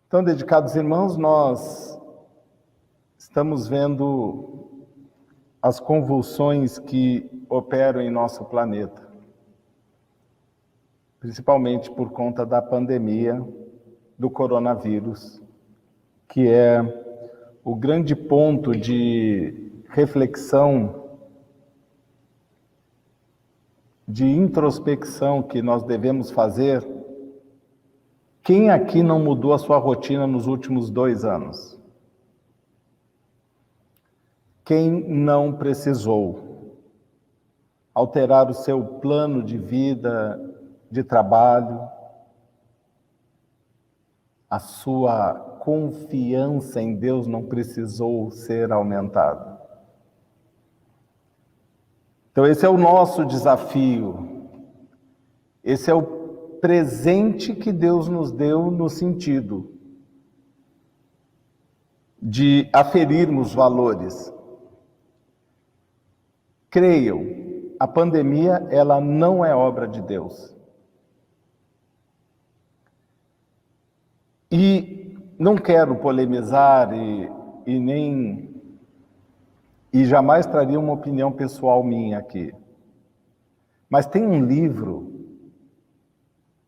Então, dedicados irmãos, nós estamos vendo as convulsões que operam em nosso planeta, principalmente por conta da pandemia do coronavírus, que é o grande ponto de reflexão, de introspecção que nós devemos fazer. Quem aqui não mudou a sua rotina nos últimos 2 anos? Quem não precisou alterar o seu plano de vida, de trabalho, a sua confiança em Deus não precisou ser aumentada? Então esse é o nosso desafio, esse é o presente que Deus nos deu no sentido de aferirmos valores. Creiam, a pandemia ela não é obra de Deus. E não quero polemizar e jamais traria uma opinião pessoal minha aqui. Mas tem um livro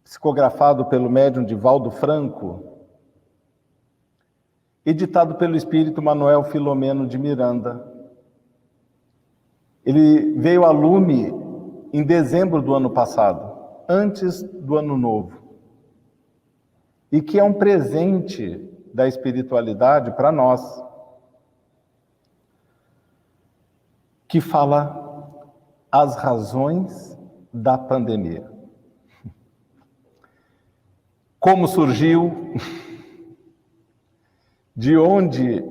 psicografado pelo médium Divaldo Franco, editado pelo espírito Manuel Filomeno de Miranda. Ele veio a lume em dezembro do ano passado, antes do ano novo, e que é um presente da espiritualidade para nós, que fala as razões da pandemia. Como surgiu, de onde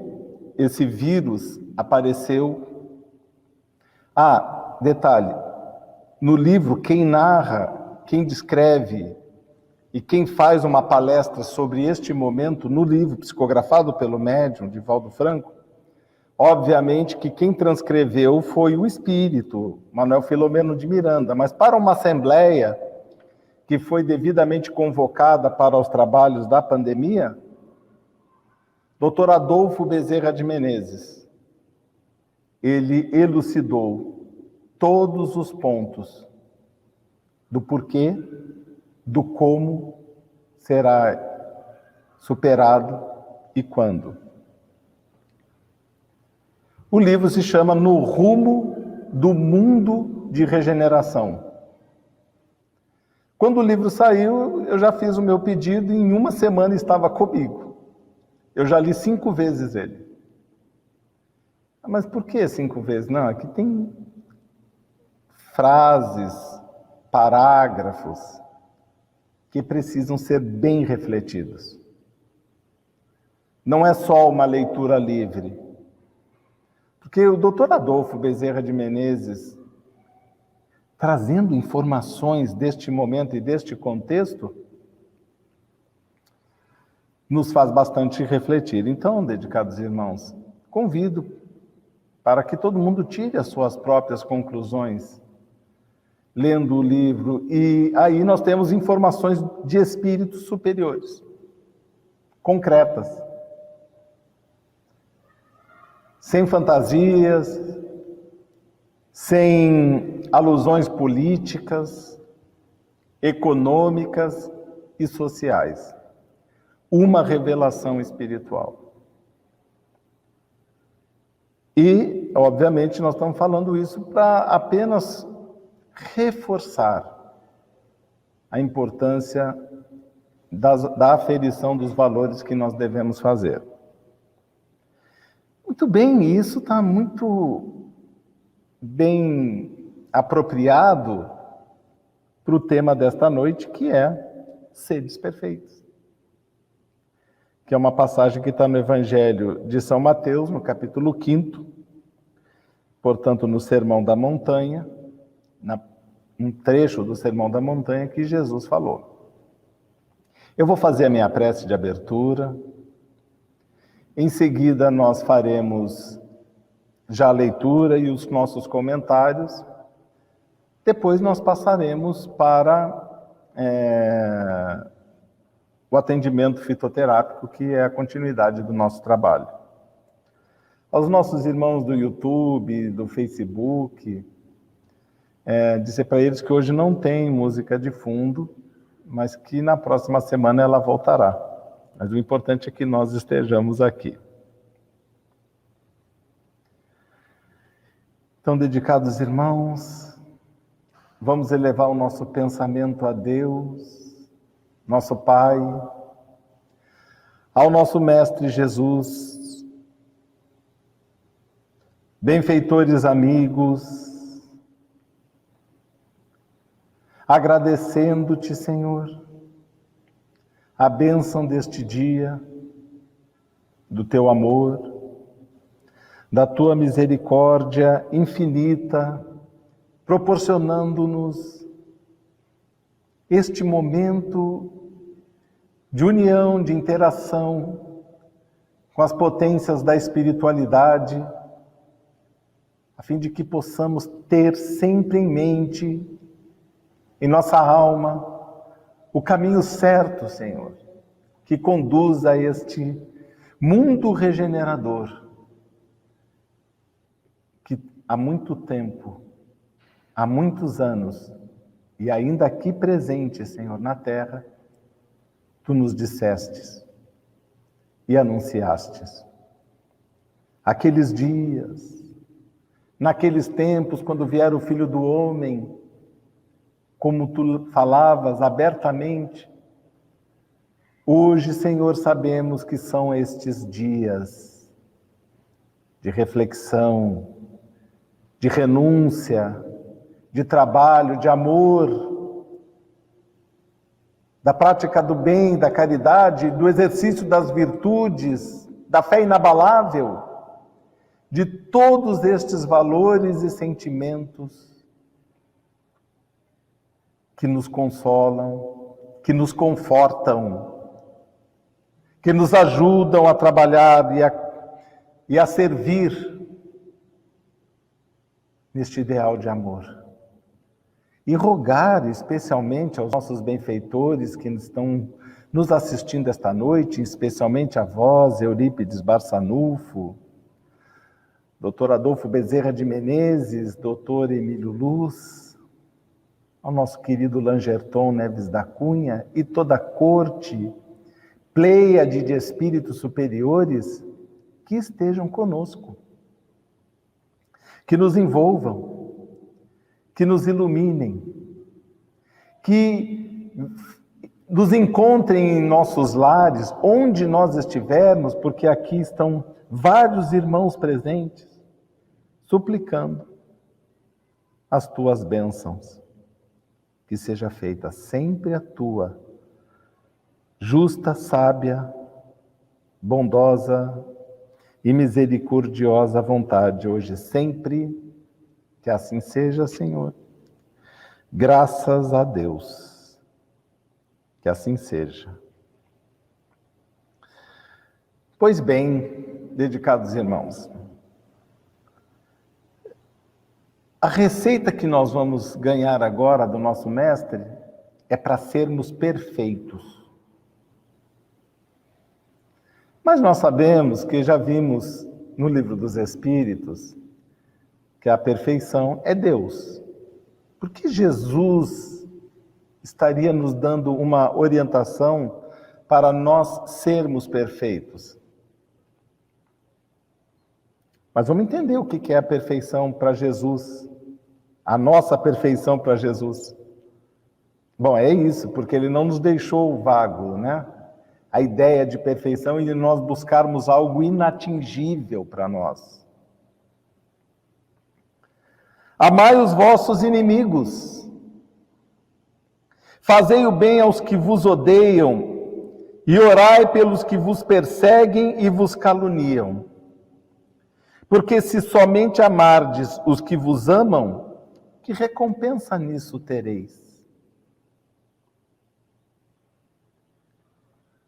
esse vírus apareceu. Ah, detalhe, no livro quem narra, quem descreve e quem faz uma palestra sobre este momento, no livro psicografado pelo médium Divaldo Franco, obviamente que quem transcreveu foi o espírito Manuel Filomeno de Miranda, mas para uma assembleia que foi devidamente convocada para os trabalhos da pandemia, Dr. Adolfo Bezerra de Menezes, ele elucidou todos os pontos do porquê, do como será superado e quando. O livro se chama No Rumo do Mundo de Regeneração. Quando o livro saiu, eu já fiz o meu pedido e em uma semana estava comigo. Eu já li 5 vezes ele. Mas por que 5 vezes? Não, aqui tem frases, parágrafos que precisam ser bem refletidos. Não é só uma leitura livre. Porque o Dr. Adolfo Bezerra de Menezes, trazendo informações deste momento e deste contexto, nos faz bastante refletir. Então, dedicados irmãos, convido para que todo mundo tire as suas próprias conclusões, lendo o livro, e aí nós temos informações de espíritos superiores, concretas, sem fantasias, sem alusões políticas, econômicas e sociais. Uma revelação espiritual. E, obviamente, nós estamos falando isso para apenas reforçar a importância da aferição dos valores que nós devemos fazer. Muito bem, isso está muito bem apropriado para o tema desta noite, que é seres perfeitos. Que é uma passagem que está no Evangelho de São Mateus, no capítulo 5º, portanto, no Sermão da Montanha, um trecho do Sermão da Montanha que Jesus falou. Eu vou fazer a minha prece de abertura, em seguida nós faremos já a leitura e os nossos comentários, depois nós passaremos para o atendimento fitoterápico, que é a continuidade do nosso trabalho. Aos nossos irmãos do YouTube, do Facebook, dizer para eles que hoje não tem música de fundo, mas que na próxima semana ela voltará. Mas o importante é que nós estejamos aqui. Então, dedicados irmãos, vamos elevar o nosso pensamento a Deus, nosso Pai, ao nosso Mestre Jesus, benfeitores amigos, agradecendo-te, Senhor, a bênção deste dia, do teu amor, da tua misericórdia infinita, proporcionando-nos este momento de união, de interação com as potências da espiritualidade, a fim de que possamos ter sempre em mente, em nossa alma, o caminho certo, Senhor, que conduz a este mundo regenerador, que há muito tempo, há muitos anos, e ainda aqui presente, Senhor, na terra, tu nos dissestes e anunciastes. Aqueles dias, naqueles tempos, quando vier o Filho do Homem, como tu falavas abertamente, hoje, Senhor, sabemos que são estes dias de reflexão, de renúncia, de trabalho, de amor, da prática do bem, da caridade, do exercício das virtudes, da fé inabalável, de todos estes valores e sentimentos que nos consolam, que nos confortam, que nos ajudam a trabalhar e a servir neste ideal de amor. E rogar especialmente aos nossos benfeitores que estão nos assistindo esta noite, especialmente a vós, Eurípides Barçanufo, Dr. Adolfo Bezerra de Menezes, Dr. Emílio Luz, ao nosso querido Langerton Neves da Cunha e toda a corte, pleiade de espíritos superiores que estejam conosco, que nos envolvam, que nos iluminem, que nos encontrem em nossos lares, onde nós estivermos, porque aqui estão vários irmãos presentes, suplicando as tuas bênçãos. Que seja feita sempre a tua justa, sábia, bondosa e misericordiosa vontade, hoje e sempre. Que assim seja, Senhor. Graças a Deus. Que assim seja. Pois bem, dedicados irmãos, a receita que nós vamos ganhar agora do nosso mestre é para sermos perfeitos. Mas nós sabemos que já vimos no Livro dos Espíritos que a perfeição é Deus. Por que Jesus estaria nos dando uma orientação para nós sermos perfeitos? Mas vamos entender o que é a perfeição para Jesus, a nossa perfeição para Jesus. Bom, é isso, porque ele não nos deixou vago, né? A ideia de perfeição e nós buscarmos algo inatingível para nós. Amai os vossos inimigos, fazei o bem aos que vos odeiam, e orai pelos que vos perseguem e vos caluniam. Porque se somente amardes os que vos amam, que recompensa nisso tereis?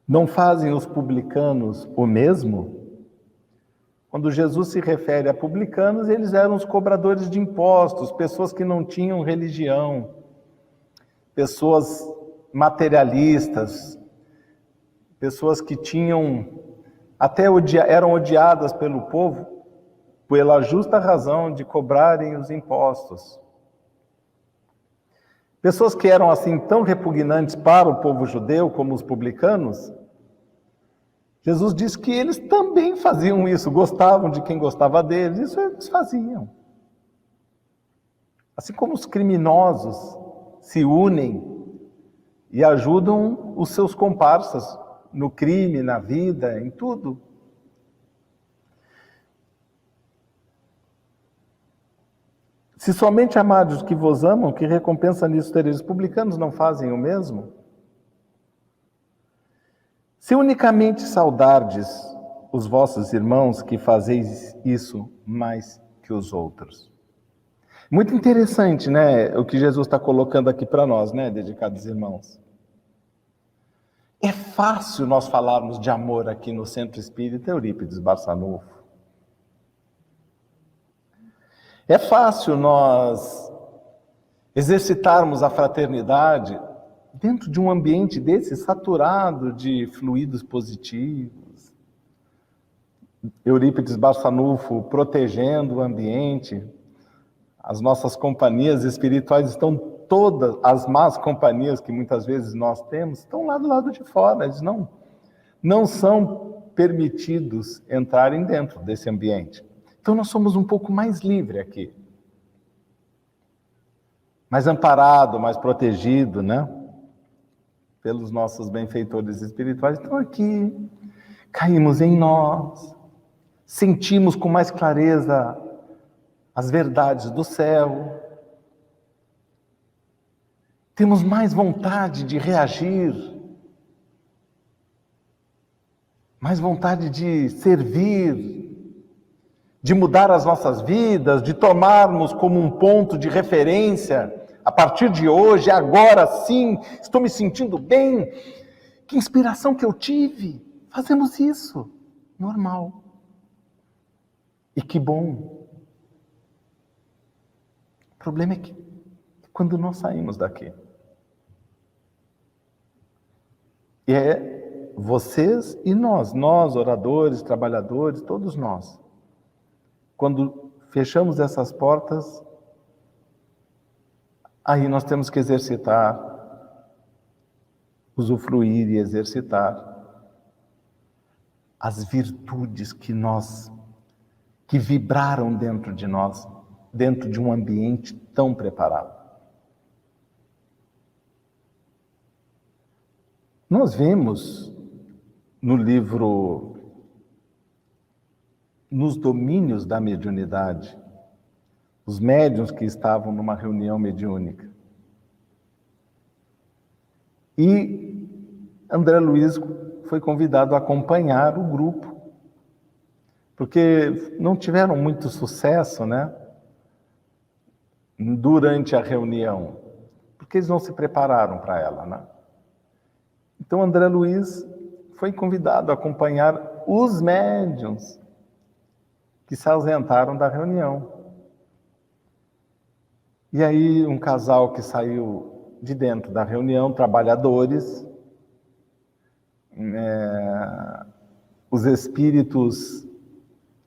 Não fazem os publicanos o mesmo? Quando Jesus se refere a publicanos, eles eram os cobradores de impostos, pessoas que não tinham religião, pessoas materialistas, pessoas que eram odiadas pelo povo pela justa razão de cobrarem os impostos. Pessoas que eram assim tão repugnantes para o povo judeu como os publicanos, Jesus disse que eles também faziam isso, gostavam de quem gostava deles, isso eles faziam. Assim como os criminosos se unem e ajudam os seus comparsas no crime, na vida, em tudo. Se somente amados os que vos amam, que recompensa nisso tereis? Os publicanos não fazem o mesmo? Se unicamente saudardes os vossos irmãos, que fazeis isso mais que os outros. Muito interessante, né, o que Jesus está colocando aqui para nós, né, dedicados irmãos. É fácil nós falarmos de amor aqui no Centro Espírita Eurípides Barçanufo. É fácil nós exercitarmos a fraternidade dentro de um ambiente desse, saturado de fluidos positivos. Eurípides Barçanufo protegendo o ambiente. As nossas companhias espirituais estão todas, as más companhias que muitas vezes nós temos, estão lá do lado de fora. Eles não são permitidos entrarem dentro desse ambiente. Então nós somos um pouco mais livres aqui. Mais amparado, mais protegido, né? Pelos nossos benfeitores espirituais. Então aqui, caímos em nós, sentimos com mais clareza as verdades do céu, temos mais vontade de reagir, mais vontade de servir, de mudar as nossas vidas, de tomarmos como um ponto de referência, a partir de hoje, agora sim, estou me sentindo bem, que inspiração que eu tive, fazemos isso, normal, e que bom. O problema é que quando nós saímos daqui, e é vocês e nós oradores, trabalhadores, todos nós, quando fechamos essas portas, aí nós temos que exercitar, usufruir e exercitar as virtudes que vibraram dentro de nós, dentro de um ambiente tão preparado. Nós vemos no livro Nos Domínios da Mediunidade, os médiuns que estavam numa reunião mediúnica. E André Luiz foi convidado a acompanhar o grupo, porque não tiveram muito sucesso, né? Durante a reunião, porque eles não se prepararam para ela, né? Então André Luiz foi convidado a acompanhar os médiuns que se ausentaram da reunião. E aí um casal que saiu de dentro da reunião, trabalhadores, os espíritos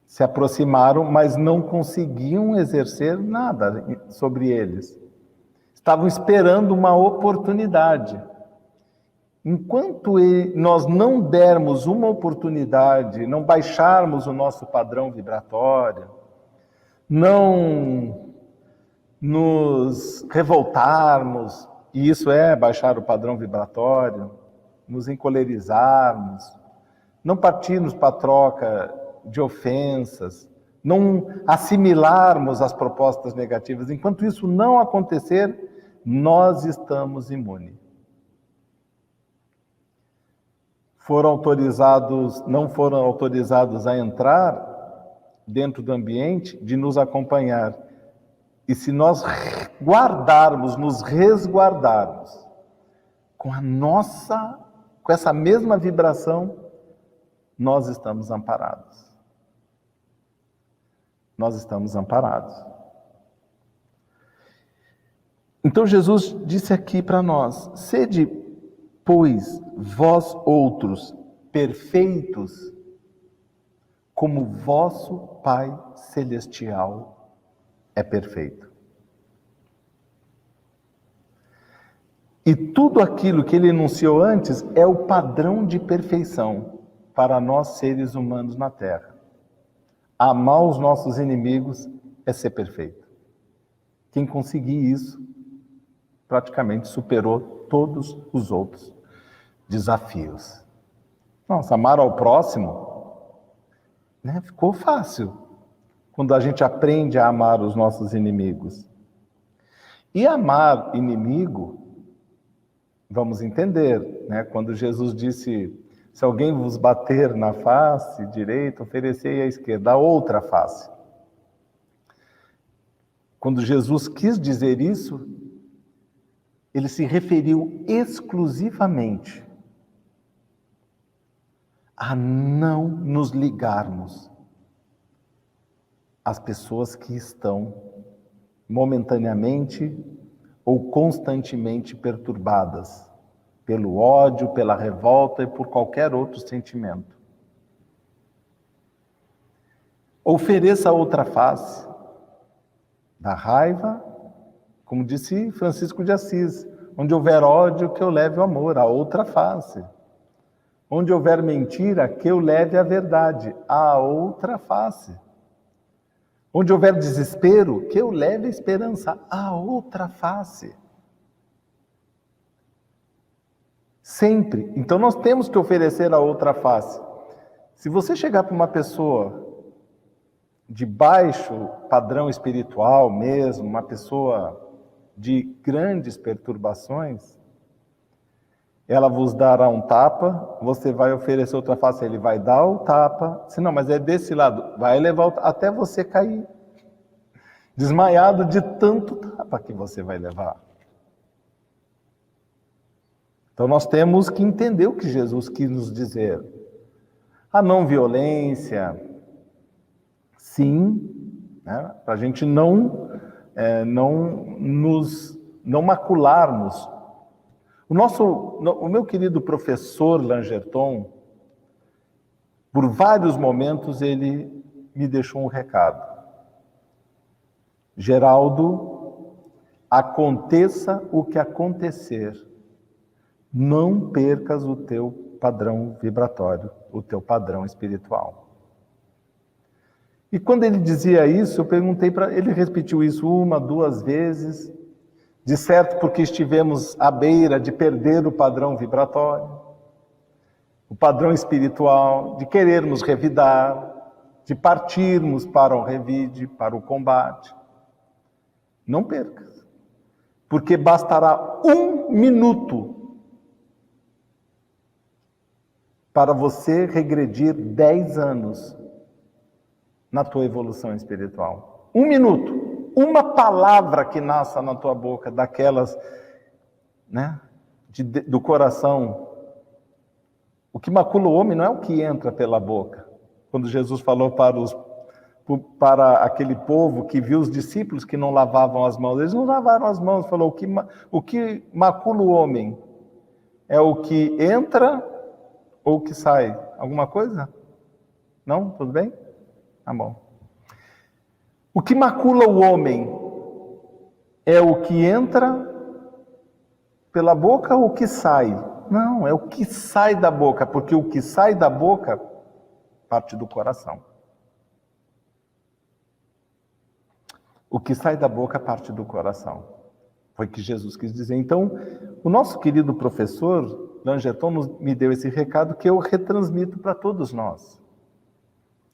se aproximaram, mas não conseguiam exercer nada sobre eles. Estavam esperando uma oportunidade. Enquanto nós não dermos uma oportunidade, não baixarmos o nosso padrão vibratório, não nos revoltarmos, e isso é baixar o padrão vibratório, nos encolerizarmos, não partirmos para a troca de ofensas, não assimilarmos as propostas negativas. Enquanto isso não acontecer, nós estamos imunes. Não foram autorizados a entrar dentro do ambiente, de nos acompanhar. E se nós nos resguardarmos com essa mesma vibração, nós estamos amparados. Nós estamos amparados. Então Jesus disse aqui para nós: sede, pois, vós outros, perfeitos, como vosso Pai Celestial é perfeito. E tudo aquilo que ele enunciou antes é o padrão de perfeição para nós seres humanos na Terra. Amar os nossos inimigos é ser perfeito. Quem conseguir isso, praticamente superou todos os outros desafios. Nossa, amar ao próximo, né, ficou fácil quando a gente aprende a amar os nossos inimigos. E amar inimigo, vamos entender, né, quando Jesus disse: se alguém vos bater na face direita, oferecei à esquerda a outra face. Quando Jesus quis dizer isso, ele se referiu exclusivamente a não nos ligarmos às pessoas que estão momentaneamente ou constantemente perturbadas pelo ódio, pela revolta e por qualquer outro sentimento. Ofereça a outra face da raiva, como disse Francisco de Assis: onde houver ódio, que eu leve o amor, a outra face. Onde houver mentira, que eu leve a verdade, a outra face. Onde houver desespero, que eu leve a esperança, a outra face. Sempre. Então nós temos que oferecer a outra face. Se você chegar para uma pessoa de baixo padrão espiritual mesmo, uma pessoa de grandes perturbações, ela vos dará um tapa, você vai oferecer outra face, ele vai dar o tapa, se não, mas é desse lado, vai levar até você cair, desmaiado de tanto tapa que você vai levar. Então nós temos que entender o que Jesus quis nos dizer. A não violência, sim, né, para a gente não macularmos. O meu querido professor Langerton, por vários momentos ele me deixou um recado: Geraldo, aconteça o que acontecer, não percas o teu padrão vibratório, o teu padrão espiritual. E quando ele dizia isso, eu perguntei para ele, repetiu isso 1, 2 vezes, de certo porque estivemos à beira de perder o padrão vibratório, o padrão espiritual, de querermos revidar, de partirmos para o revide, para o combate. Não percas, porque bastará 1 minuto para você regredir 10 anos na tua evolução espiritual. 1 minuto. Uma palavra que nasça na tua boca, daquelas, né, do coração. O que macula o homem não é o que entra pela boca. Quando Jesus falou para aquele povo que viu os discípulos que não lavavam as mãos, eles não lavaram as mãos, falou: o que macula o homem é o que entra ou o que sai. Alguma coisa? Não? Tudo bem? Tá bom. O que macula o homem é o que entra pela boca ou o que sai? Não, é o que sai da boca, porque o que sai da boca parte do coração. O que sai da boca parte do coração. Foi o que Jesus quis dizer. Então, o nosso querido professor Langerton me deu esse recado que eu retransmito para todos nós.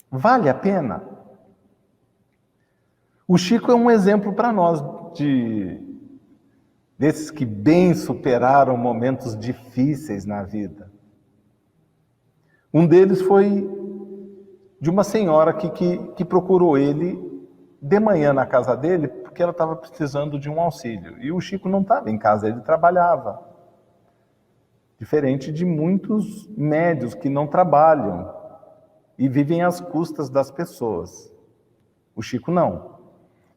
Vale a pena? O Chico é um exemplo para nós desses que bem superaram momentos difíceis na vida. Um deles foi de uma senhora que procurou ele de manhã na casa dele, porque ela estava precisando de um auxílio. E o Chico não estava em casa, ele trabalhava. Diferente de muitos médios que não trabalham e vivem às custas das pessoas. O Chico não.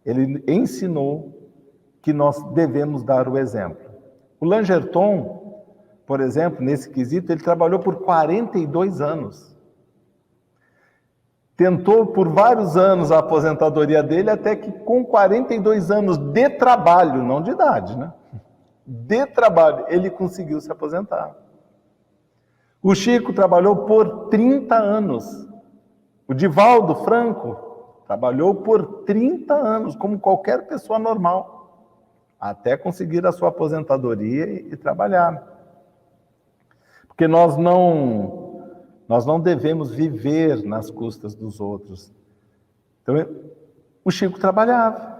Ele ensinou que nós devemos dar o exemplo. O Langerton, por exemplo, nesse quesito, ele trabalhou por 42 anos. Tentou por vários anos a aposentadoria dele, até que com 42 anos de trabalho, não de idade, né? De trabalho, ele conseguiu se aposentar. O Chico trabalhou por 30 anos. O Divaldo Franco trabalhou por 30 anos, como qualquer pessoa normal, até conseguir a sua aposentadoria e trabalhar. Porque nós não devemos viver nas custas dos outros. Então, o Chico trabalhava.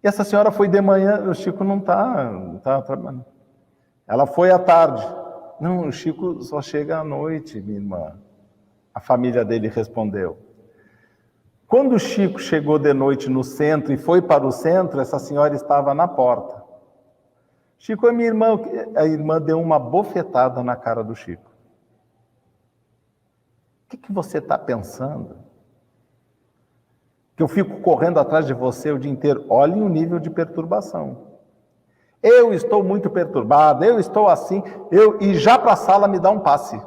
E essa senhora foi de manhã, o Chico não está trabalhando. Ela foi à tarde. Não, o Chico só chega à noite, minha irmã. A família dele respondeu. Quando o Chico chegou de noite no centro e foi para o centro, essa senhora estava na porta. Chico é minha irmã. A irmã deu uma bofetada na cara do Chico. O que você está pensando? Que eu fico correndo atrás de você o dia inteiro. Olhem o nível de perturbação. Eu estou muito perturbado, eu estou assim, e já para a sala me dá um passe.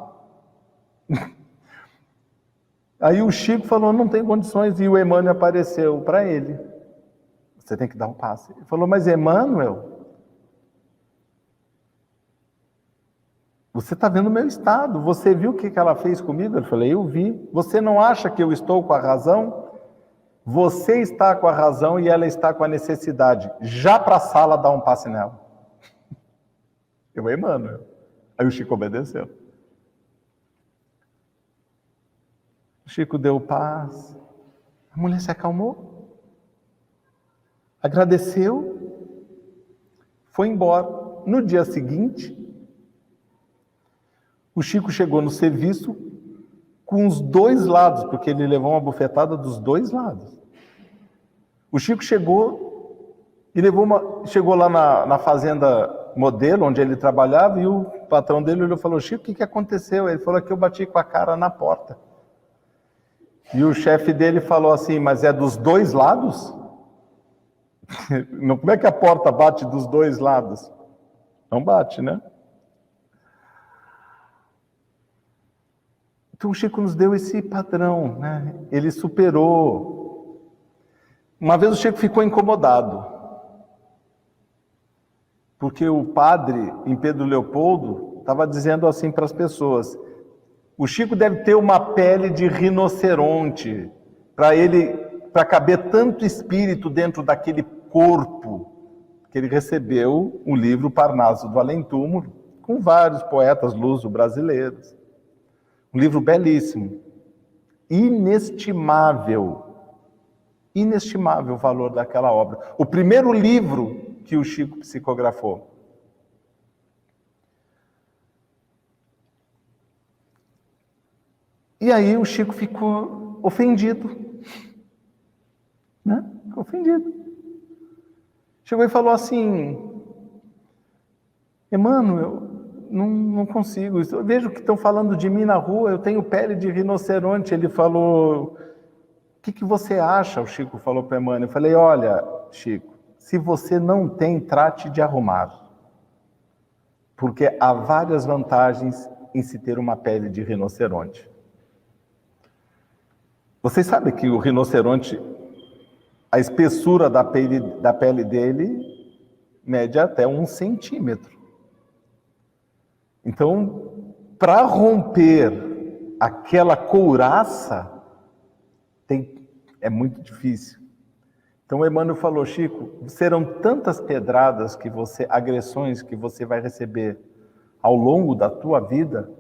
Aí o Chico falou, não tem condições, e o Emmanuel apareceu para ele. Você tem que dar um passe. Ele falou, mas Emmanuel, você está vendo o meu estado, você viu o que ela fez comigo? Eu falei, eu vi. Você não acha que eu estou com a razão? Você está com a razão e ela está com a necessidade. Já para a sala dá um passe nela. Eu, Emmanuel. Aí o Chico obedeceu. O Chico deu paz. A mulher se acalmou. Agradeceu. Foi embora. No dia seguinte, o Chico chegou no serviço com os dois lados, porque ele levou uma bufetada dos dois lados. O Chico chegou e chegou lá na fazenda Modelo, onde ele trabalhava, e o patrão dele olhou e falou, Chico, o que aconteceu? Ele falou que eu bati com a cara na porta. E o chefe dele falou assim, mas é dos dois lados? Como é que a porta bate dos dois lados? Não bate, né? Então o Chico nos deu esse padrão, né? Ele superou. Uma vez o Chico ficou incomodado, porque o padre, em Pedro Leopoldo, estava dizendo assim para as pessoas, o Chico deve ter uma pele de rinoceronte, para caber tanto espírito dentro daquele corpo, que ele recebeu o livro Parnaso do Além-Túmulo, com vários poetas luso-brasileiros. Um livro belíssimo, inestimável o valor daquela obra. O primeiro livro que o Chico psicografou. E aí o Chico ficou ofendido, né? Ficou ofendido. Chegou e falou assim, Emmanuel, não consigo. Eu vejo que estão falando de mim na rua, eu tenho pele de rinoceronte. Ele falou, o que você acha? O Chico falou para Emmanuel. Eu falei, olha, Chico, se você não tem, trate de arrumar. Porque há várias vantagens em se ter uma pele de rinoceronte. Vocês sabem que o rinoceronte, a espessura da pele dele mede até 1 centímetro. Então, para romper aquela couraça, é muito difícil. Então o Emmanuel falou, Chico, serão tantas pedradas agressões que você vai receber ao longo da tua vida,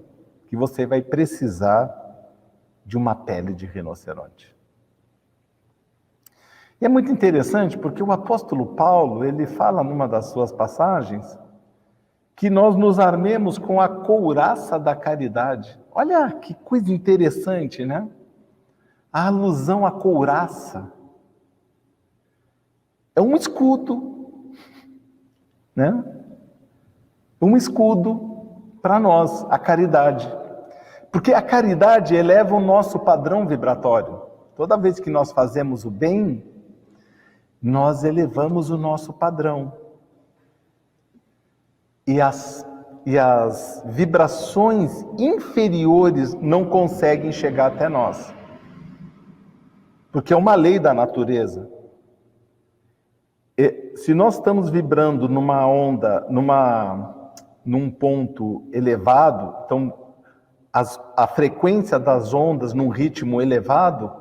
que você vai precisar de uma pele de rinoceronte. E é muito interessante porque o apóstolo Paulo, ele fala numa das suas passagens, que nós nos armemos com a couraça da caridade. Olha que coisa interessante, né? A alusão à couraça. É um escudo, né? Um escudo para nós, a caridade. Porque a caridade eleva o nosso padrão vibratório. Toda vez que nós fazemos o bem, nós elevamos o nosso padrão. E e as vibrações inferiores não conseguem chegar até nós. Porque é uma lei da natureza. E se nós estamos vibrando numa onda, num ponto elevado, então a frequência das ondas num ritmo elevado,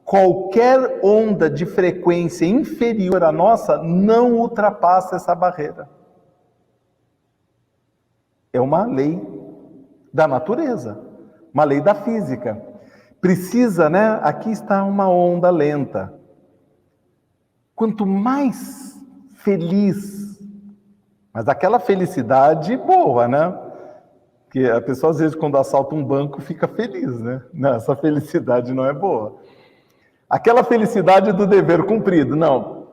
qualquer onda de frequência inferior à nossa não ultrapassa essa barreira. É uma lei da natureza, uma lei da física. Precisa, né? Aqui está uma onda lenta. Quanto mais feliz, mas aquela felicidade boa, né? Que a pessoa às vezes quando assalta um banco fica feliz, né? Não, essa felicidade não é boa. Aquela felicidade do dever cumprido, não.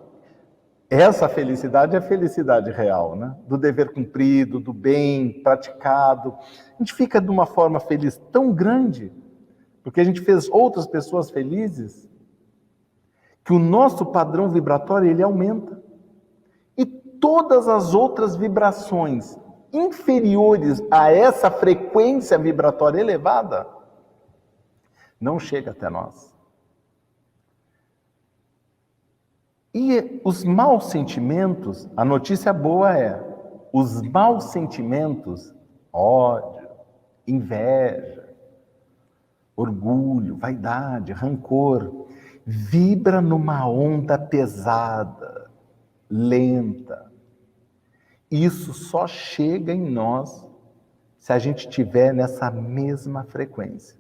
Essa felicidade é a felicidade real, né? Do dever cumprido, do bem praticado. A gente fica de uma forma feliz tão grande, porque a gente fez outras pessoas felizes, que o nosso padrão vibratório ele aumenta. E todas as outras vibrações inferiores a essa frequência vibratória elevada não chega até nós. E os maus sentimentos, a notícia boa é, os maus sentimentos, ódio, inveja, orgulho, vaidade, rancor, vibra numa onda pesada, lenta. Isso só chega em nós se a gente estiver nessa mesma frequência.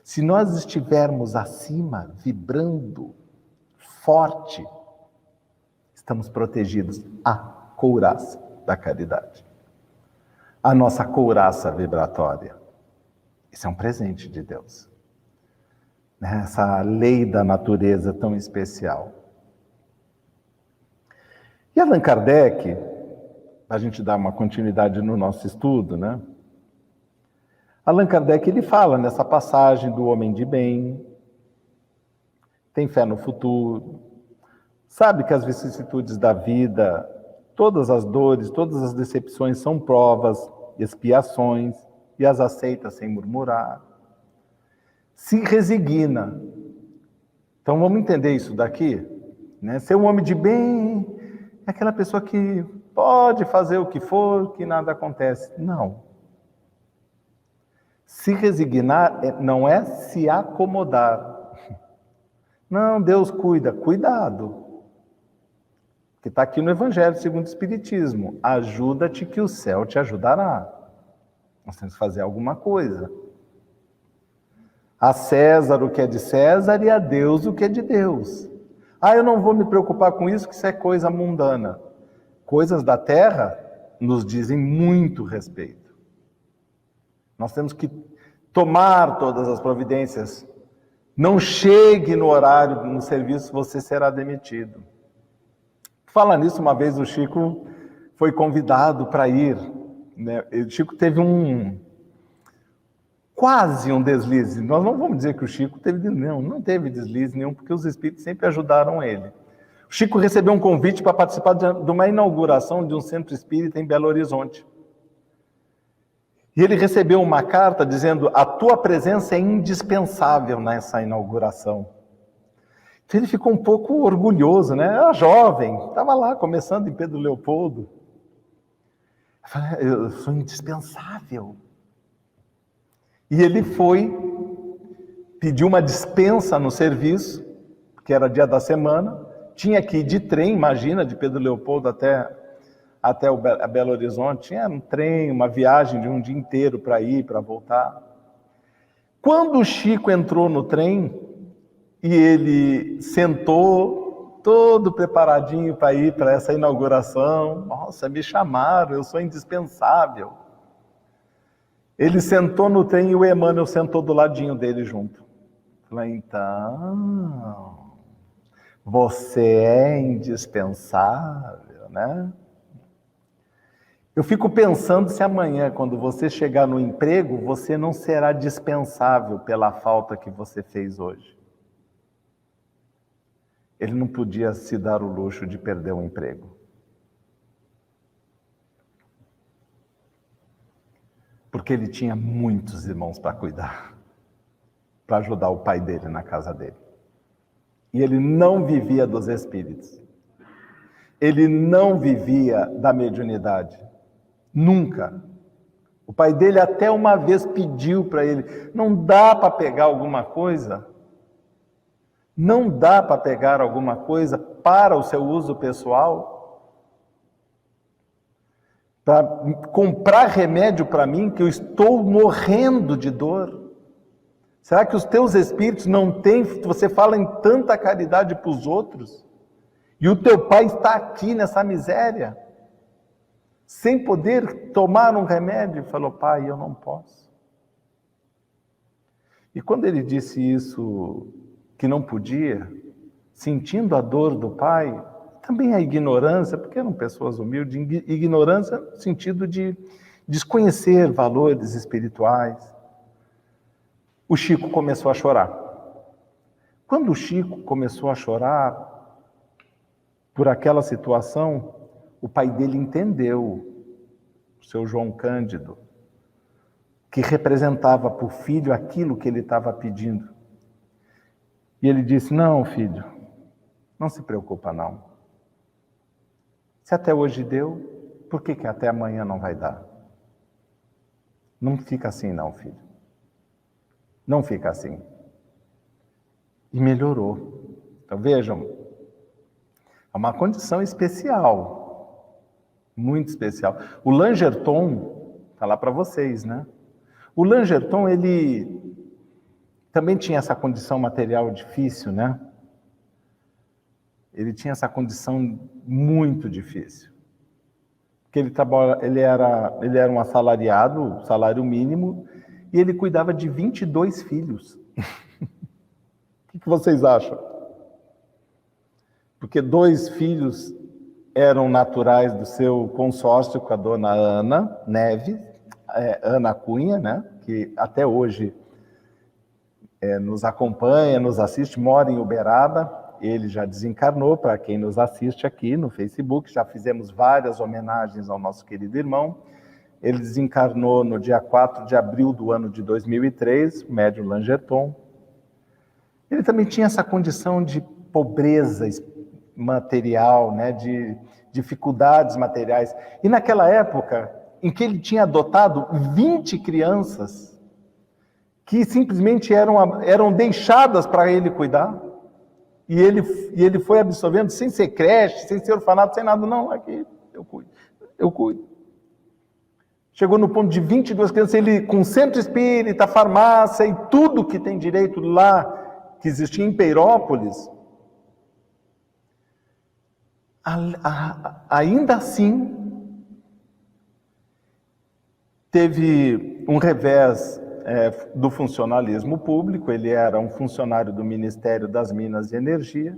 Se nós estivermos acima, vibrando, forte, estamos protegidos. A couraça da caridade. A nossa couraça vibratória. Isso é um presente de Deus. Essa lei da natureza tão especial. E Allan Kardec, a gente dá uma continuidade no nosso estudo, né? Allan Kardec, ele fala nessa passagem do homem de bem, tem fé no futuro, sabe que as vicissitudes da vida, todas as dores, todas as decepções são provas, expiações, e as aceita sem murmurar. Se resigna. Então vamos entender isso daqui, né? Ser um homem de bem é aquela pessoa que pode fazer o que for, que nada acontece. Não. Se resignar não é se acomodar. Não, Deus cuida. Cuidado. Que está aqui no Evangelho segundo o Espiritismo. Ajuda-te que o céu te ajudará. Nós temos que fazer alguma coisa. A César o que é de César e a Deus o que é de Deus. Ah, eu não vou me preocupar com isso, que isso é coisa mundana. Coisas da terra nos dizem muito respeito. Nós temos que tomar todas as providências. Não chegue no horário, no serviço, você será demitido. Fala nisso, uma vez o Chico foi convidado para ir, né? O Chico teve quase um deslize. Nós não vamos dizer que o Chico teve deslize, não teve deslize nenhum, porque os espíritos sempre ajudaram ele. O Chico recebeu um convite para participar de uma inauguração de um centro espírita em Belo Horizonte. E ele recebeu uma carta dizendo: a tua presença é indispensável nessa inauguração. Então ele ficou um pouco orgulhoso, né? Era jovem, estava lá começando em Pedro Leopoldo. Eu falei: eu sou indispensável. E ele foi, pediu uma dispensa no serviço, que era dia da semana, tinha que ir de trem, imagina, de Pedro Leopoldo até a Belo Horizonte, tinha um trem, uma viagem de um dia inteiro para ir, para voltar. Quando o Chico entrou no trem, e ele sentou, todo preparadinho para ir para essa inauguração, nossa, me chamaram, eu sou indispensável. Ele sentou no trem e o Emmanuel sentou do ladinho dele junto. Falei: então, você é indispensável, né? Eu fico pensando se amanhã, quando você chegar no emprego, você não será dispensável pela falta que você fez hoje. Ele não podia se dar o luxo de perder o emprego. Porque ele tinha muitos irmãos para cuidar, para ajudar o pai dele na casa dele. E ele não vivia dos espíritos. Ele não vivia da mediunidade. Nunca. O pai dele até uma vez pediu para ele, não dá para pegar alguma coisa? Não dá para pegar alguma coisa para o seu uso pessoal? Para comprar remédio para mim, que eu estou morrendo de dor? Será que os teus espíritos não têm, você fala em tanta caridade para os outros, e o teu pai está aqui nessa miséria, sem poder tomar um remédio? Falou, pai, eu não posso. E quando ele disse isso, que não podia, sentindo a dor do pai, também a ignorância, porque eram pessoas humildes, ignorância no sentido de desconhecer valores espirituais, o Chico começou a chorar. Quando o Chico começou a chorar por aquela situação, o pai dele entendeu, o seu João Cândido, que representava para o filho aquilo que ele estava pedindo. E ele disse, não, filho, não se preocupa não. Se até hoje deu, por que até amanhã não vai dar? Não fica assim não, filho. Não fica assim. E melhorou. Então vejam, é uma condição especial, muito especial. O Langerton, está lá para vocês, né? O Langerton, ele também tinha essa condição material difícil, né? Ele tinha essa condição muito difícil. Porque ele era um assalariado, salário mínimo, e ele cuidava de 22 filhos. O que vocês acham? Porque 2 filhos eram naturais do seu consórcio com a dona Ana Neves, Ana Cunha, né? Que até hoje nos acompanha, nos assiste, mora em Uberaba. Ele já desencarnou, para quem nos assiste aqui no Facebook, já fizemos várias homenagens ao nosso querido irmão. Ele desencarnou no dia 4 de abril do ano de 2003, médium Langerton. Ele também tinha essa condição de pobreza material, né, de dificuldades materiais. E naquela época, em que ele tinha adotado 20 crianças, que simplesmente eram deixadas para ele cuidar, e ele foi absorvendo, sem ser creche, sem ser orfanato, sem nada, não, aqui eu cuido. Chegou no ponto de 22 crianças, ele com centro espírita, farmácia e tudo que tem direito lá, que existia em Peirópolis, ainda assim, teve um revés do funcionalismo público. Ele era um funcionário do Ministério das Minas e Energia.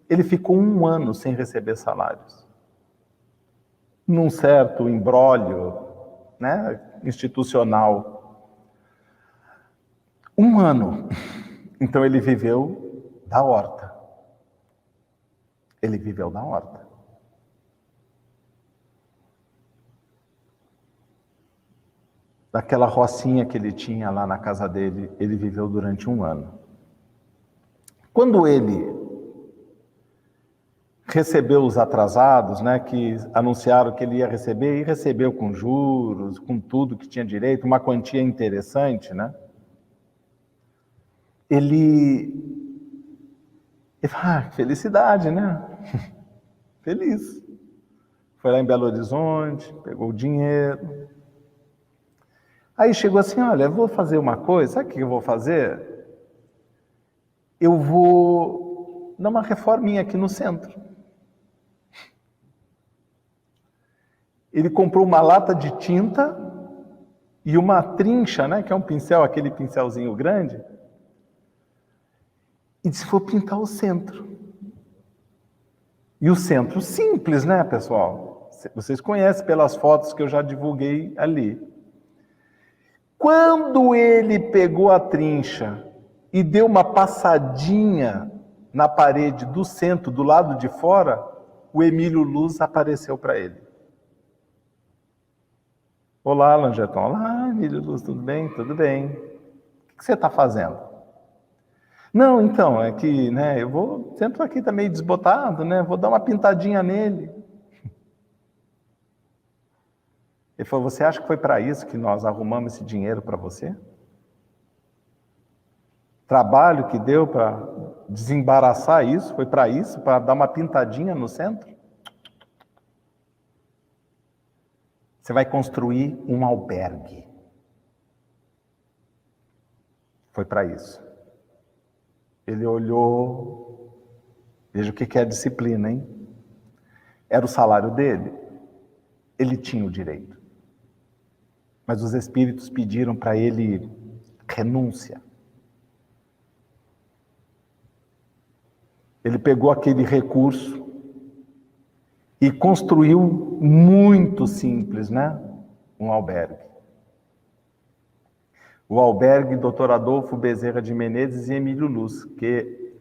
Ele ficou 1 ano sem receber salários. Num certo imbróglio, né, institucional. 1 ano. Então ele viveu da horta. Ele viveu da horta. Daquela rocinha que ele tinha lá na casa dele, ele viveu durante 1 ano. Quando ele recebeu os atrasados, né, que anunciaram que ele ia receber, e recebeu com juros, com tudo que tinha direito, uma quantia interessante, né? Ele falou, felicidade, né? Feliz. Foi lá em Belo Horizonte, pegou o dinheiro. Aí chegou assim, olha, eu vou fazer uma coisa, sabe o que eu vou fazer? Eu vou dar uma reforminha aqui no centro. Ele comprou uma lata de tinta e uma trincha, né, que é um pincel, aquele pincelzinho grande, e disse, vou pintar o centro. E o centro simples, né, pessoal? Vocês conhecem pelas fotos que eu já divulguei ali. Quando ele pegou a trincha e deu uma passadinha na parede do centro, do lado de fora, o Emílio Luz apareceu para ele. Olá, Langerton. Olá, Emílio Luz, tudo bem? Tudo bem. O que você está fazendo? Não, então, é que, né, sempre aqui tá meio desbotado, né, vou dar uma pintadinha nele. Ele falou, você acha que foi para isso que nós arrumamos esse dinheiro para você? Trabalho que deu para desembaraçar isso, foi para isso, para dar uma pintadinha no centro? Você vai construir um albergue. Foi para isso. Ele olhou, veja o que é a disciplina, hein? Era o salário dele, ele tinha o direito. Mas os espíritos pediram para ele renúncia. Ele pegou aquele recurso e construiu muito simples, né? Um albergue. O albergue Dr. Adolfo Bezerra de Menezes e Emílio Luz, que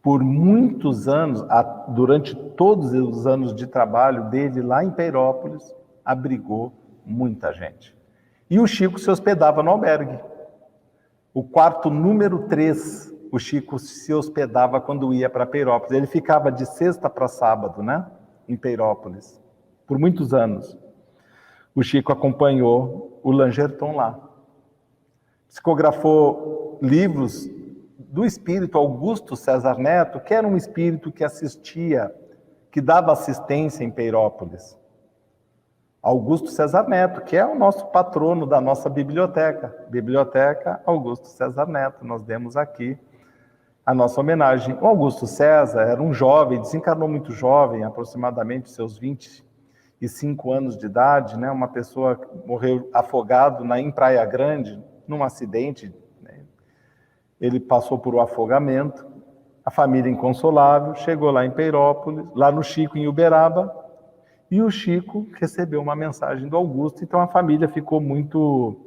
por muitos anos, durante todos os anos de trabalho dele lá em Peirópolis, abrigou muita gente. E o Chico se hospedava no albergue. O quarto número 3, o Chico se hospedava quando ia para Peirópolis. Ele ficava de sexta para sábado, né? Em Peirópolis, por muitos anos. O Chico acompanhou o Langerton lá. Psicografou livros do espírito Augusto César Neto, que era um espírito que assistia, que dava assistência em Peirópolis. Augusto César Neto, que é o nosso patrono da nossa biblioteca. Biblioteca Augusto César Neto, nós demos aqui a nossa homenagem. O Augusto César era um jovem, desencarnou muito jovem, aproximadamente seus 25 anos de idade, né? Uma pessoa que morreu afogado em Praia Grande, num acidente, né? Ele passou por um afogamento, a família inconsolável, chegou lá em Peirópolis, lá no Chico, em Uberaba, e o Chico recebeu uma mensagem do Augusto, então a família ficou muito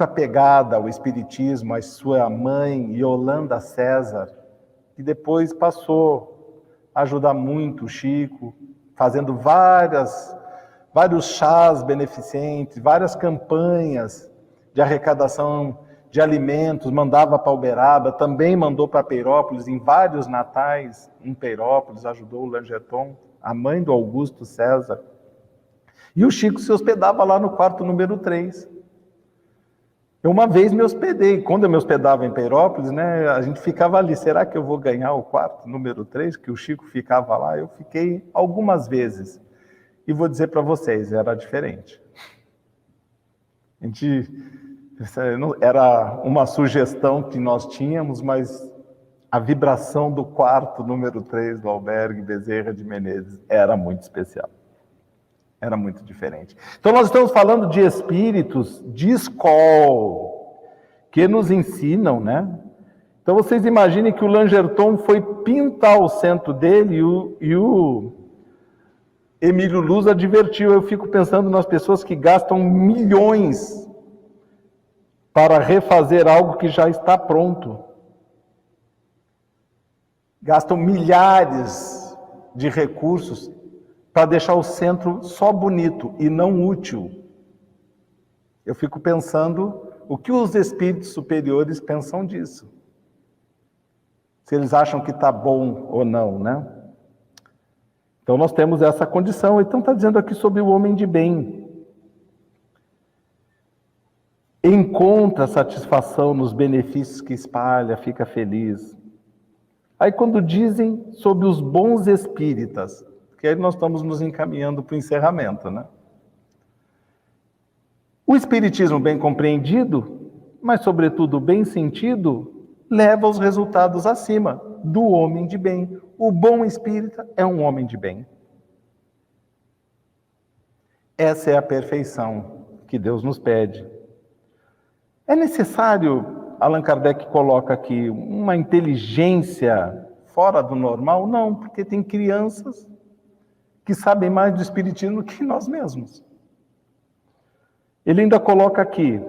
apegada ao espiritismo, à sua mãe, Yolanda César, que depois passou a ajudar muito o Chico, fazendo vários chás beneficentes, várias campanhas de arrecadação de alimentos, mandava para Uberaba, também mandou para Peirópolis, em vários natais em Peirópolis, ajudou o Langerton, a mãe do Augusto César. E o Chico se hospedava lá no quarto número 3. Eu uma vez me hospedei, quando eu me hospedava em Peirópolis, né, a gente ficava ali, será que eu vou ganhar o quarto número 3, que o Chico ficava lá? Eu fiquei algumas vezes. E vou dizer para vocês, era diferente. Era uma sugestão que nós tínhamos, mas a vibração do quarto número 3 do albergue Bezerra de Menezes era muito especial. Era muito diferente. Então nós estamos falando de espíritos de escola, que nos ensinam, né? Então vocês imaginem que o Langerton foi pintar o centro dele e o Emílio Luz advertiu. Eu fico pensando nas pessoas que gastam milhões para refazer algo que já está pronto. Gastam milhares de recursos para deixar o centro só bonito e não útil. Eu fico pensando o que os espíritos superiores pensam disso. Se eles acham que está bom ou não, né? Então nós temos essa condição. Então está dizendo aqui sobre o homem de bem. Encontra satisfação nos benefícios que espalha, fica feliz. Aí quando dizem sobre os bons espíritas, que aí nós estamos nos encaminhando para o encerramento, né? O espiritismo bem compreendido, mas sobretudo bem sentido, leva aos resultados acima do homem de bem. O bom espírita é um homem de bem. Essa é a perfeição que Deus nos pede. É necessário, Allan Kardec coloca aqui, uma inteligência fora do normal? Não, porque tem crianças que sabem mais do espiritismo que nós mesmos. Ele ainda coloca aqui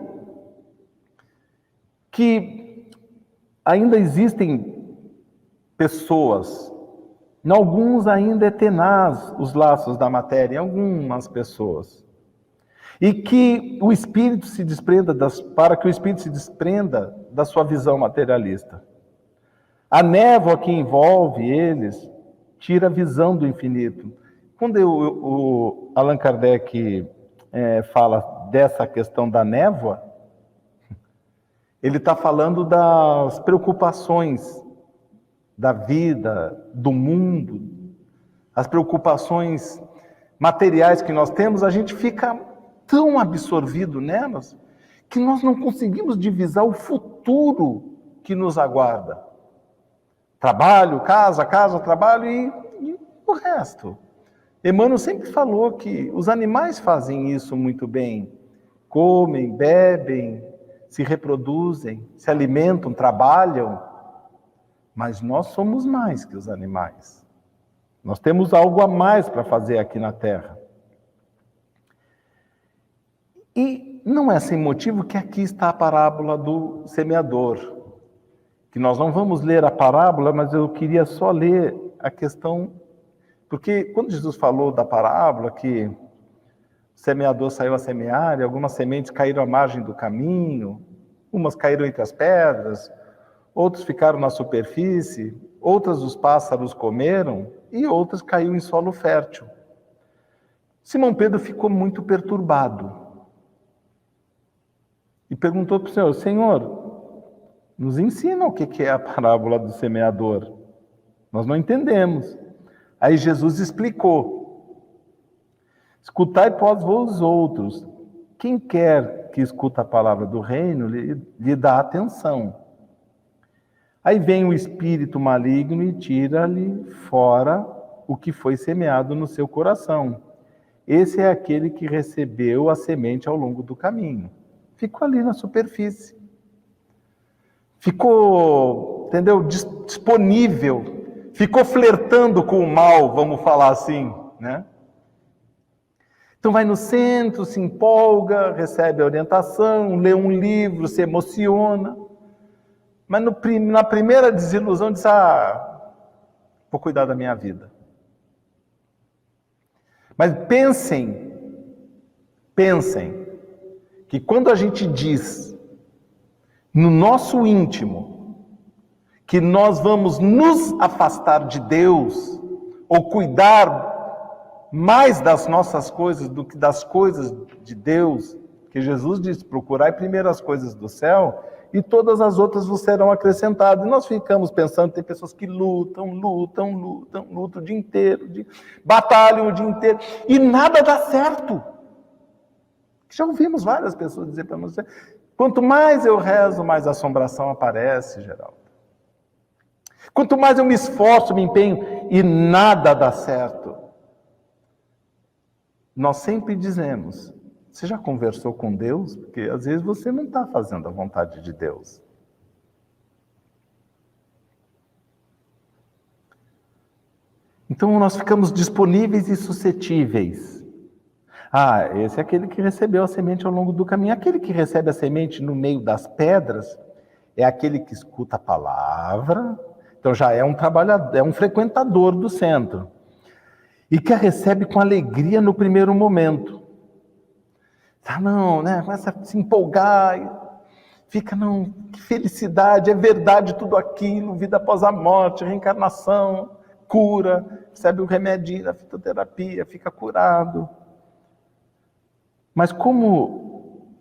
que ainda existem pessoas, em alguns ainda é tenaz os laços da matéria, em algumas pessoas. E que o espírito se desprenda para que o espírito se desprenda da sua visão materialista. A névoa que envolve eles tira a visão do infinito. Quando o Allan Kardec fala dessa questão da névoa, ele está falando das preocupações da vida, do mundo, as preocupações materiais que nós temos, a gente fica tão absorvido nelas que nós não conseguimos divisar o futuro que nos aguarda. Trabalho, casa, trabalho e o resto. Emmanuel sempre falou que os animais fazem isso muito bem. Comem, bebem, se reproduzem, se alimentam, trabalham. Mas nós somos mais que os animais. Nós temos algo a mais para fazer aqui na Terra. E não é sem motivo que aqui está a parábola do semeador. Que nós não vamos ler a parábola, mas eu queria só ler a questão, porque quando Jesus falou da parábola, que o semeador saiu a semear, e algumas sementes caíram à margem do caminho, umas caíram entre as pedras, outros ficaram na superfície, outras os pássaros comeram, e outras caíram em solo fértil. Simão Pedro ficou muito perturbado. E perguntou para o Senhor: Senhor, nos ensina o que é a parábola do semeador. Nós não entendemos. Aí Jesus explicou: escutai, pois, vós outros. Quem quer que escuta a palavra do reino, lhe dá atenção. Aí vem o espírito maligno e tira-lhe fora o que foi semeado no seu coração. Esse é aquele que recebeu a semente ao longo do caminho. Ficou ali na superfície. Ficou, entendeu? Disponível. Ficou flertando com o mal, vamos falar assim, né? Então vai no centro, se empolga, recebe a orientação, lê um livro, se emociona. Mas na primeira desilusão diz: vou cuidar da minha vida. Mas pensem, que quando a gente diz no nosso íntimo que nós vamos nos afastar de Deus, ou cuidar mais das nossas coisas do que das coisas de Deus, que Jesus disse: procurai primeiro as coisas do céu, e todas as outras vos serão acrescentadas. E nós ficamos pensando, tem pessoas que lutam o dia inteiro, batalham o dia inteiro, e nada dá certo. Já ouvimos várias pessoas dizer para nós: quanto mais eu rezo, mais assombração aparece, Geraldo. Quanto mais eu me esforço, me empenho, e nada dá certo. Nós sempre dizemos: você já conversou com Deus? Porque às vezes você não está fazendo a vontade de Deus. Então nós ficamos disponíveis e suscetíveis. Esse é aquele que recebeu a semente ao longo do caminho. Aquele que recebe a semente no meio das pedras é aquele que escuta a palavra, então já é um trabalhador, é um frequentador do centro. E que a recebe com alegria no primeiro momento. Começa a se empolgar, fica, que felicidade, é verdade tudo aquilo, vida após a morte, reencarnação, cura, recebe o remedinho da fitoterapia, fica curado. Mas como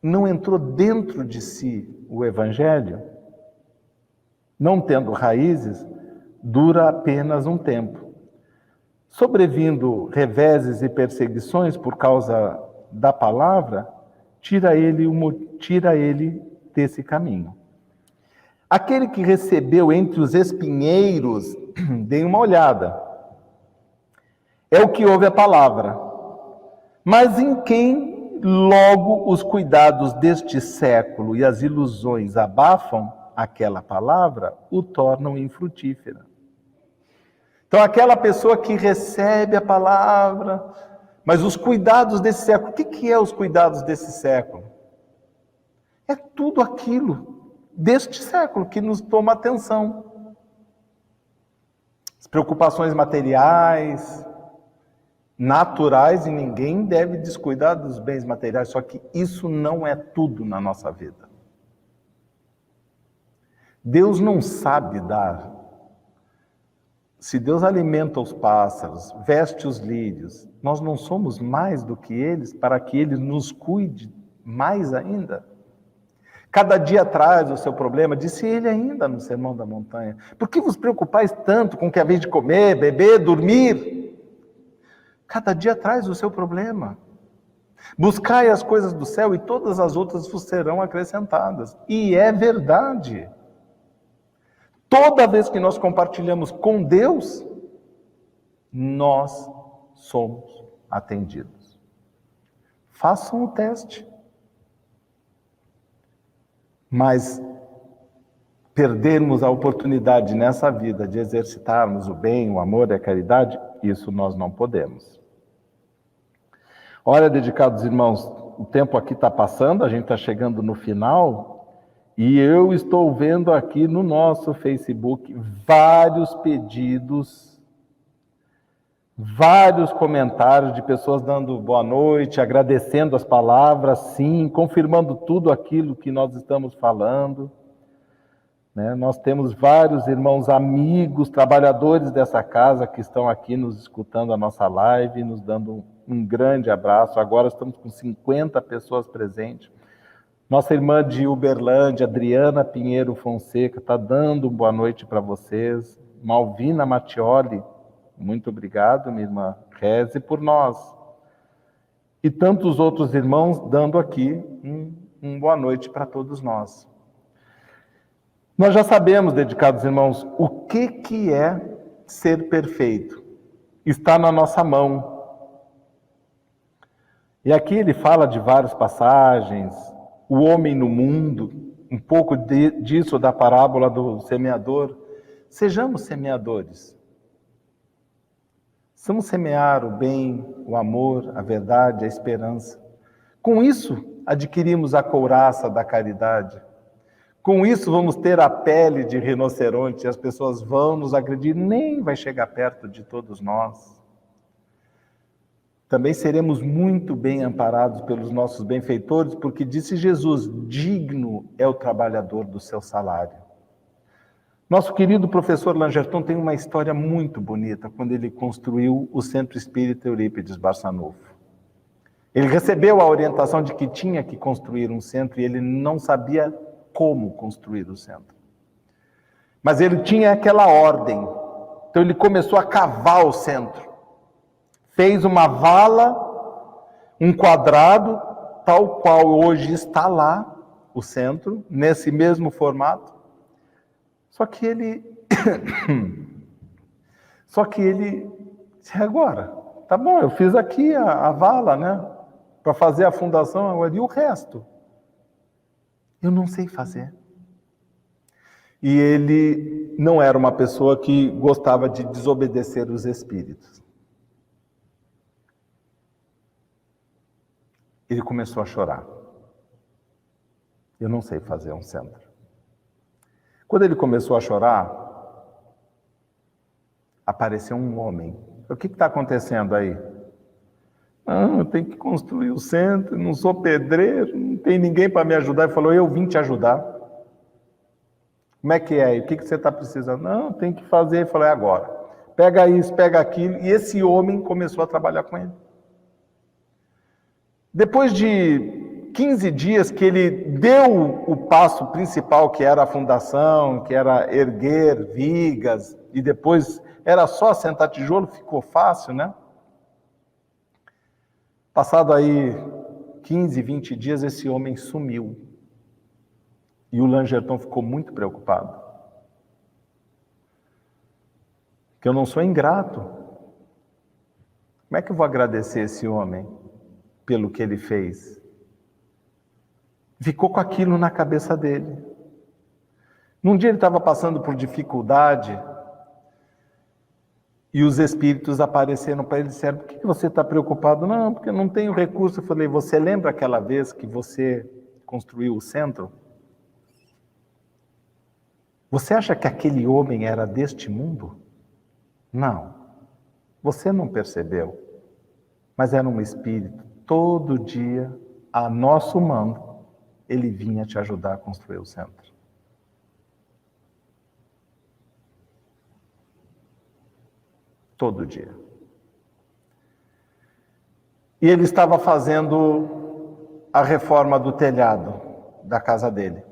não entrou dentro de si o Evangelho, não tendo raízes, dura apenas um tempo. Sobrevindo reveses e perseguições por causa da palavra, tira ele desse caminho. Aquele que recebeu entre os espinheiros, deem uma olhada, é o que ouve a palavra, mas em quem logo os cuidados deste século e as ilusões abafam aquela palavra, o tornam infrutífera. Então, aquela pessoa que recebe a palavra, mas os cuidados desse século, o que é os cuidados desse século? É tudo aquilo deste século que nos toma atenção. As preocupações materiais, naturais e ninguém deve descuidar dos bens materiais, só que isso não é tudo na nossa vida. Deus não sabe dar. Se Deus alimenta os pássaros, veste os lírios, nós não somos mais do que eles para que Ele nos cuide mais ainda? Cada dia traz o seu problema, disse Ele ainda no Sermão da Montanha. Por que vos preocupais tanto com o que haveis de comer, beber, dormir? Cada dia traz o seu problema. Buscai as coisas do céu e todas as outras vos serão acrescentadas. E é verdade. Toda vez que nós compartilhamos com Deus, nós somos atendidos. Façam o teste. Mas perdermos a oportunidade nessa vida de exercitarmos o bem, o amor e a caridade, isso nós não podemos. Olha, dedicados irmãos, o tempo aqui está passando, a gente está chegando no final, e eu estou vendo aqui no nosso Facebook vários pedidos, vários comentários de pessoas dando boa noite, agradecendo as palavras, sim, confirmando tudo aquilo que nós estamos falando. Nós temos vários irmãos amigos, trabalhadores dessa casa que estão aqui nos escutando a nossa live, nos dando um grande abraço. Agora estamos com 50 pessoas presentes. Nossa irmã de Uberlândia, Adriana Pinheiro Fonseca, está dando boa noite para vocês. Malvina Mattioli, muito obrigado, minha irmã. Reze por nós. E tantos outros irmãos dando aqui um boa noite para todos nós. Nós já sabemos, dedicados irmãos, o que é ser perfeito. Está na nossa mão. E aqui ele fala de várias passagens, o homem no mundo, um pouco disso da parábola do semeador. Sejamos semeadores. Vamos semear o bem, o amor, a verdade, a esperança. Com isso, adquirimos a couraça da caridade. Com isso, vamos ter a pele de rinoceronte, e as pessoas vão nos agredir, nem vai chegar perto de todos nós. Também seremos muito bem amparados pelos nossos benfeitores, porque disse Jesus, digno é o trabalhador do seu salário. Nosso querido professor Langerton tem uma história muito bonita, quando ele construiu o Centro Espírita Eurípides Barçanufo. Ele recebeu a orientação de que tinha que construir um centro, e ele não sabia como construir o centro. Mas ele tinha aquela ordem, então ele começou a cavar o centro. Fez uma vala, um quadrado, tal qual hoje está lá, o centro, nesse mesmo formato. Só que ele disse, agora, tá bom, eu fiz aqui a vala, né, para fazer a fundação, agora, e o resto? Eu não sei fazer. E ele não era uma pessoa que gostava de desobedecer os espíritos. Ele começou a chorar. Eu não sei fazer um centro. Quando ele começou a chorar, apareceu um homem. O que está acontecendo aí? Eu tenho que construir o centro, não sou pedreiro, não tem ninguém para me ajudar. Ele falou, eu vim te ajudar. Como é que é aí? O que você está precisando? Não, tem que fazer. Ele falou, é agora. Pega isso, pega aquilo. E esse homem começou a trabalhar com ele. Depois de 15 dias que ele deu o passo principal, que era a fundação, que era erguer vigas, e depois era só assentar tijolo, ficou fácil, né? Passado aí 15, 20 dias, esse homem sumiu. E o Langerton ficou muito preocupado. Porque eu não sou ingrato. Como é que eu vou agradecer esse homem pelo que ele fez? Ficou com aquilo na cabeça dele. Num dia ele estava passando por dificuldade, e os espíritos apareceram para ele e disseram, por que você está preocupado? Não, porque eu não tenho recurso. Eu falei, você lembra aquela vez que você construiu o centro? Você acha que aquele homem era deste mundo? Não. Você não percebeu. Mas era um espírito, todo dia, a nosso mando, ele vinha te ajudar a construir o centro. Todo dia. E ele estava fazendo a reforma do telhado da casa dele.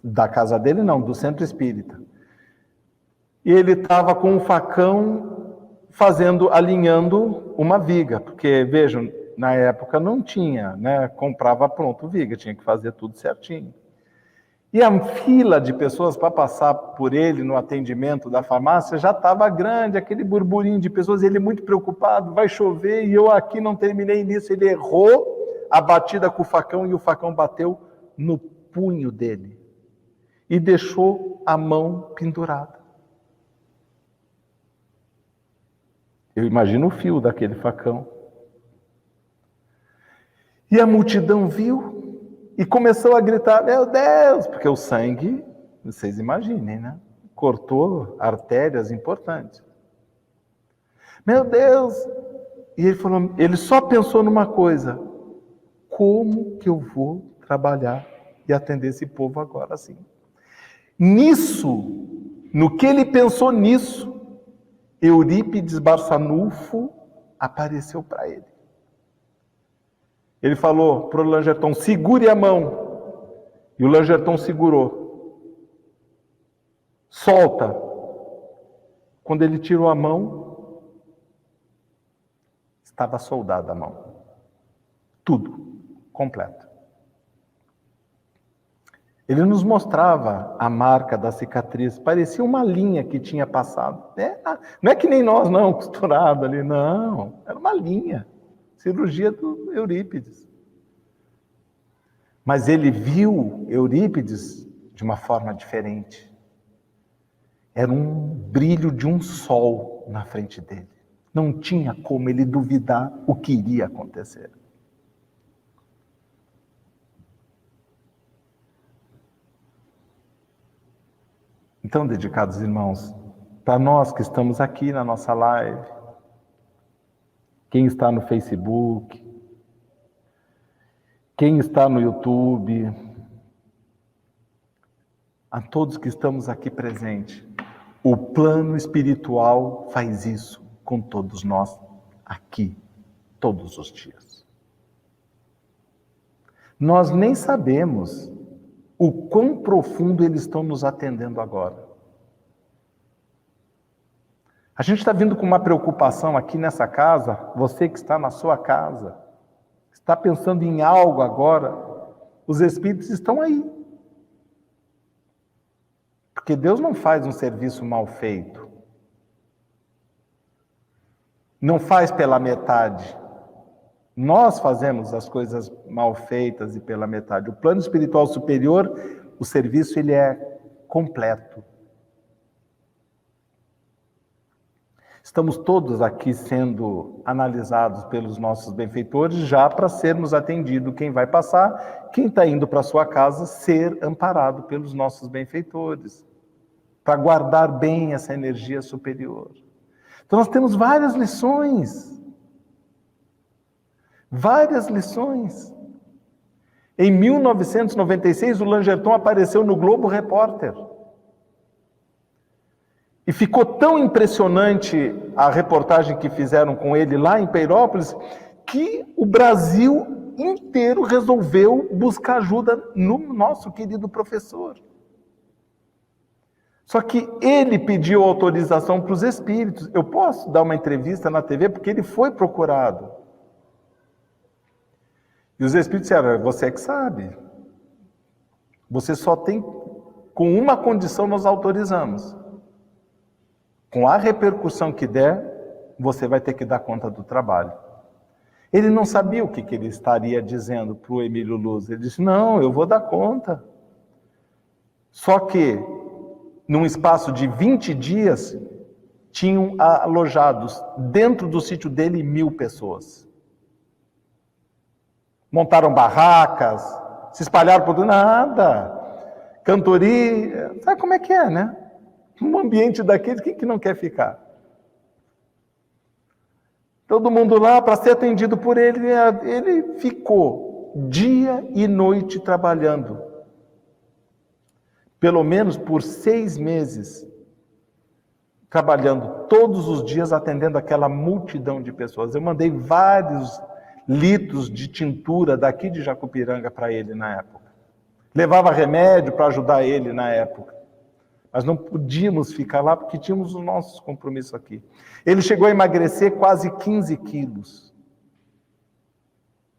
Da casa dele não, do centro espírita. E ele estava com um facão alinhando uma viga, porque, vejam, na época não tinha, né? Comprava pronto viga, tinha que fazer tudo certinho. E a fila de pessoas para passar por ele no atendimento da farmácia já estava grande, aquele burburinho de pessoas, ele muito preocupado, vai chover, e eu aqui não terminei nisso. Ele errou a batida com o facão e o facão bateu no punho dele e deixou a mão pendurada. Eu imagino o fio daquele facão. E a multidão viu e começou a gritar, meu Deus, porque o sangue, vocês imaginem, né? Cortou artérias importantes. Meu Deus! E ele falou, ele só pensou numa coisa, como que eu vou trabalhar e atender esse povo agora assim? Nisso, no que ele pensou nisso, Eurípides Barçanufo apareceu para ele. Ele falou para o Langerton, segure a mão. E o Langerton segurou. Solta. Quando ele tirou a mão, estava soldada a mão. Tudo, completo. Ele nos mostrava a marca da cicatriz, parecia uma linha que tinha passado. Não é que nem nós, não, costurado ali, não. Era uma linha. Cirurgia do Eurípides. Mas ele viu Eurípides de uma forma diferente. Era um brilho de um sol na frente dele. Não tinha como ele duvidar o que iria acontecer. Então, dedicados irmãos, para nós que estamos aqui na nossa live, quem está no Facebook, quem está no YouTube, a todos que estamos aqui presentes, o plano espiritual faz isso com todos nós aqui, todos os dias. Nós nem sabemos o quão profundo eles estão nos atendendo agora. A gente está vindo com uma preocupação aqui nessa casa, você que está na sua casa, está pensando em algo agora, os Espíritos estão aí. Porque Deus não faz um serviço mal feito. Não faz pela metade. Nós fazemos as coisas mal feitas e pela metade. O plano espiritual superior, o serviço ele é completo. Estamos todos aqui sendo analisados pelos nossos benfeitores já para sermos atendidos. Quem vai passar, quem está indo para a sua casa, ser amparado pelos nossos benfeitores. Para guardar bem essa energia superior. Então nós temos várias lições. Várias lições. Em 1996, o Langerton apareceu no Globo Repórter. E ficou tão impressionante a reportagem que fizeram com ele lá em Peirópolis, que o Brasil inteiro resolveu buscar ajuda no nosso querido professor. Só que ele pediu autorização para os espíritos. Eu posso dar uma entrevista na TV porque ele foi procurado. E os espíritos disseram, você que sabe. Você só tem, com uma condição nós autorizamos. Com a repercussão que der, você vai ter que dar conta do trabalho. Ele não sabia o que ele estaria dizendo para o Emílio Luz. Ele disse, não, eu vou dar conta. Só que, num espaço de 20 dias, tinham alojados dentro do sítio dele 1.000 pessoas. Montaram barracas, se espalharam por nada, cantoria, sabe como é que é, né? Um ambiente daquele, quem que não quer ficar? Todo mundo lá para ser atendido por ele. Ele ficou dia e noite trabalhando. Pelo menos por 6 meses. Trabalhando todos os dias, atendendo aquela multidão de pessoas. Eu mandei vários litros de tintura daqui de Jacupiranga para ele na época. Levava remédio para ajudar ele na época. Mas não podíamos ficar lá porque tínhamos os nossos compromissos aqui. Ele chegou a emagrecer quase 15 quilos.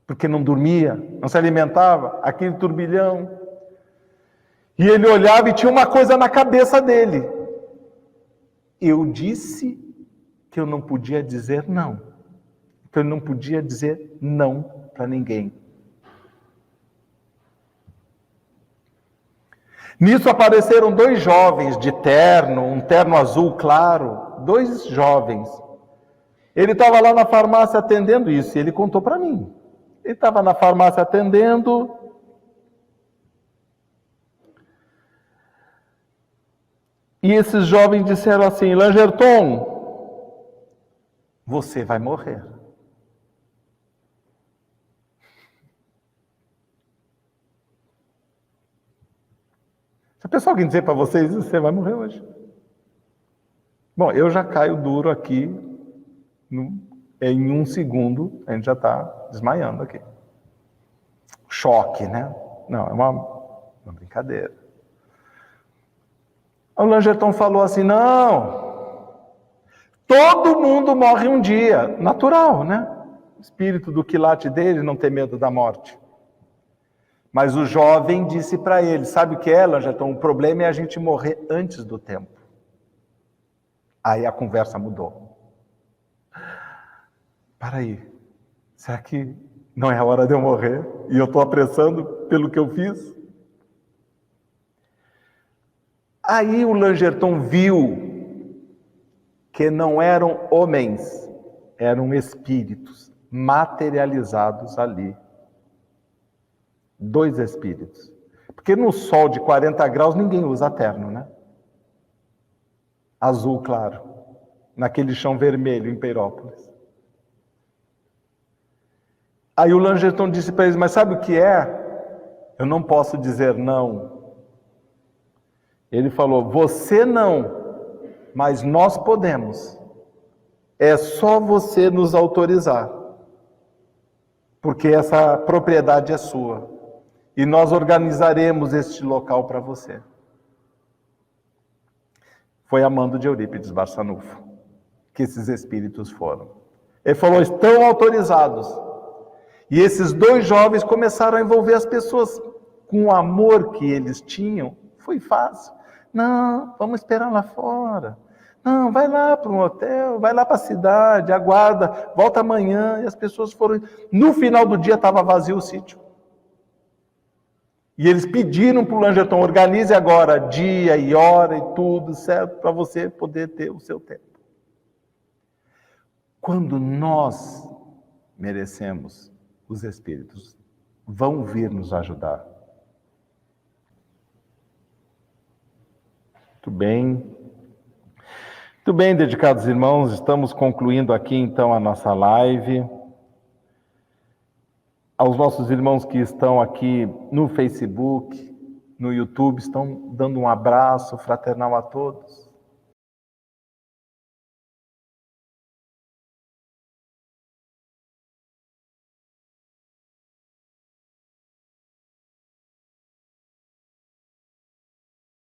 Porque não dormia, não se alimentava, aquele turbilhão. E ele olhava e tinha uma coisa na cabeça dele. Eu disse que eu não podia dizer não. Que eu não podia dizer não para ninguém. Nisso apareceram 2 jovens de terno, um terno azul claro, 2 jovens. Ele estava lá na farmácia atendendo isso, e ele contou para mim. Ele estava na farmácia atendendo. E esses jovens disseram assim: Langerton, você vai morrer. Se a pessoa alguém dizer para vocês, você vai morrer hoje. Bom, eu já caio duro aqui, em 1 segundo, a gente já está desmaiando aqui. Choque, né? Não, é uma brincadeira. O Langerton falou assim: não, todo mundo morre um dia, natural, né? O espírito do quilate dele não tem medo da morte. Mas o jovem disse para ele: sabe o que é, Langerton? O problema é a gente morrer antes do tempo. Aí a conversa mudou. Para aí, será que não é a hora de eu morrer? E eu estou apressando pelo que eu fiz? Aí o Langerton viu que não eram homens, eram espíritos materializados ali. 2 espíritos. Porque no sol de 40 graus ninguém usa terno, né? Azul claro. Naquele chão vermelho em Peirópolis. Aí o Langerton disse para eles: mas sabe o que é? Eu não posso dizer não. Ele falou: você não, mas nós podemos. É só você nos autorizar. Porque essa propriedade é sua. E nós organizaremos este local para você. Foi a mando de Eurípides Barçanufo que esses espíritos foram. Ele falou: estão autorizados. E esses 2 jovens começaram a envolver as pessoas com o amor que eles tinham. Foi fácil. Não, vamos esperar lá fora. Não, vai lá para um hotel, vai lá para a cidade, aguarda, volta amanhã. E as pessoas foram. No final do dia estava vazio o sítio. E eles pediram para o Langerton: organize agora dia e hora e tudo, certo? Para você poder ter o seu tempo. Quando nós merecemos, os espíritos vão vir nos ajudar. Muito bem. Muito bem, dedicados irmãos, estamos concluindo aqui então a nossa live. Aos nossos irmãos que estão aqui no Facebook, no YouTube, estão dando um abraço fraternal a todos.